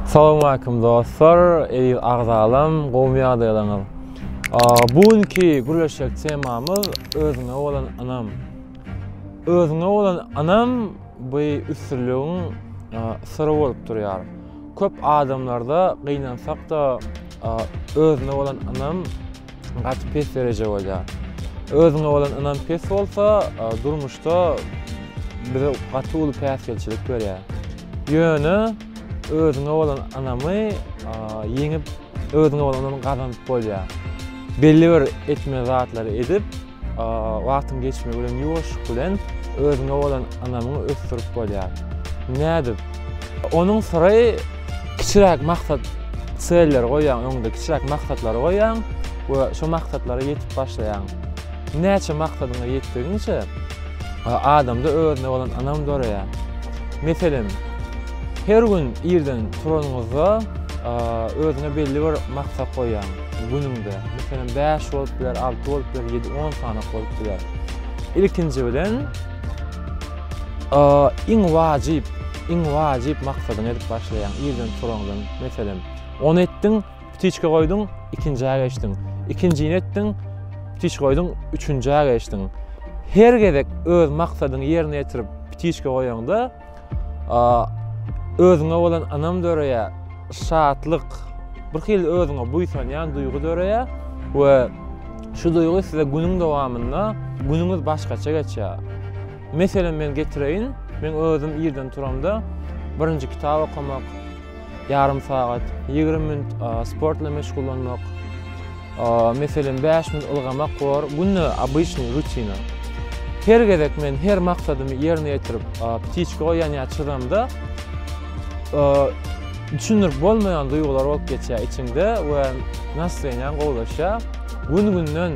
Assalamu alaikum dostlar, el ağzalam, qowmiýa daylaňyz. Bugünkü gürleşek temamyz özüňe bolan anam. Özüňe bolan anam bu üstünlüğün syry bolup durýar. Köp adamlarda gynansak da özüňe bolan anam gaty pes derejede bolýar. Özüňe bolan anam pes bolsa, durmuşda bize gaty uly päsgelçilik berýär. Ýöne özüňe bolan anamy ýeňip özüňe bolan anamy gazanyp bolýar. Belli bir etme zatlary edip, wagtyň geçmegi bilen ýuwaşlyk bilen özüňe bolan anamyny ösdürip bolýar. Nädip? Onuň syry kiçiräk maksat seller goýan, öňde kiçiräk maksatlary goýan we şo maksatlara ýetip başlaýan. Näçe maksadyňa ýetdiňçe adamda özüne bolan anam dorýar. Meselem, her gün ýerden turanyňyzda özüne belli bir maksat goýan günüňde. Meselem 5 bolup biler, 6 bolup biler, 7-10 sany bolup biler. İlkinji bilen iň wajyp maksadyny edip başlaýan ýerden turanyňdan. Meselem, onu etdiň, pitiçke goýdyň, ikinjiä geçdiň. İkinjiňi etdiň, pitiçke goýdyň, üçünjiä geçdiň. Her gezek öz maksadyny ýerine ýetirip pitiçke goýanda özüňe bolan anam döreye şatlyk, bir hil özüňe buýsanýan duýgu döreye we şu duýgu size günüň dowamynda günüňiz başgaça geçýär. Meselem men getireýin, men özüm ýerden turamda birinji kitap okumak, yarım saat, 20 minut sportla meşgullanmak, meselem 5 minut ılgamak bar, günne обычный rutina. Her gezek men her maksadymy ýerine ýetirip pitiçke goýan ýaçydamda düşünür bolmayan duygular olup geçýär içinde we nasreniýan gowlaşa. Gün-günden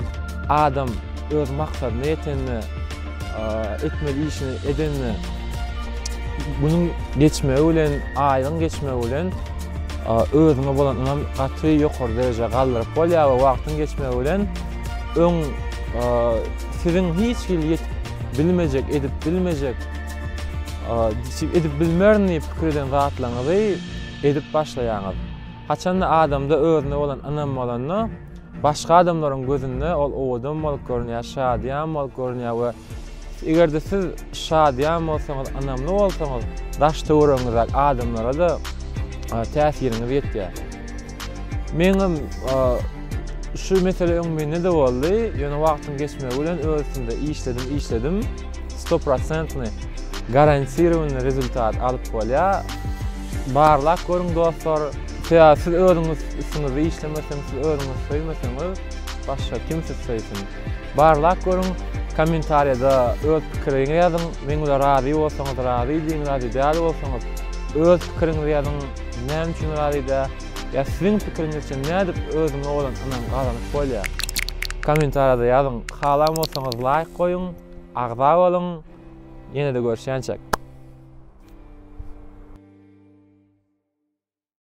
adam öz maksadyna ýetenini, etmeli işini edenini bunun geçmegi bilen, aýyň geçmegi bilen özüňe bolan anam gaty ýokary derejede galdyryp bolýar we wagtyň geçmegi bilen siziň hiç ýetip bilmejek, edip bilmejek, edip bilmerni pikirden zatlaňyzy edip başlaýaňyz. Haçanda adamda özüne bolan anam bolanyna başga adamlaryň gözünde ol owdam bolup görünýär, şadýan bolup görünýär we egerde siz şadýan bolsaňyz, anamly bolsaňyz, daşda öwrenýär adamlara da täsiriniz ýetýär. Meňim şu mesele öňümde de boldy, ýöne wagtyň geçmegi bilen özümde işledim, 100% garantированы rezultat alıp bolýar. Barlak görüň dostlar, siz özüňiz üstüňizde işlemeseňiz, siz özüňiz söýmeseňiz, başga kimse söýsin. Barlak görüň, kommentariýada öz pikiriňi ýazyň, men bilen razy bolsaňyz razy diýin, razy däl bolsaňyz öz pikiriňizi ýazyň, näme üçin razy däl, ýa siziň pikiriňiz üçin nädip özüňe bolan anam gazanyp bolýar. Kommentariýada ýazyň, halam bolsaňyz like goýuň, agza bolyň, ýene-de görüşýänçek.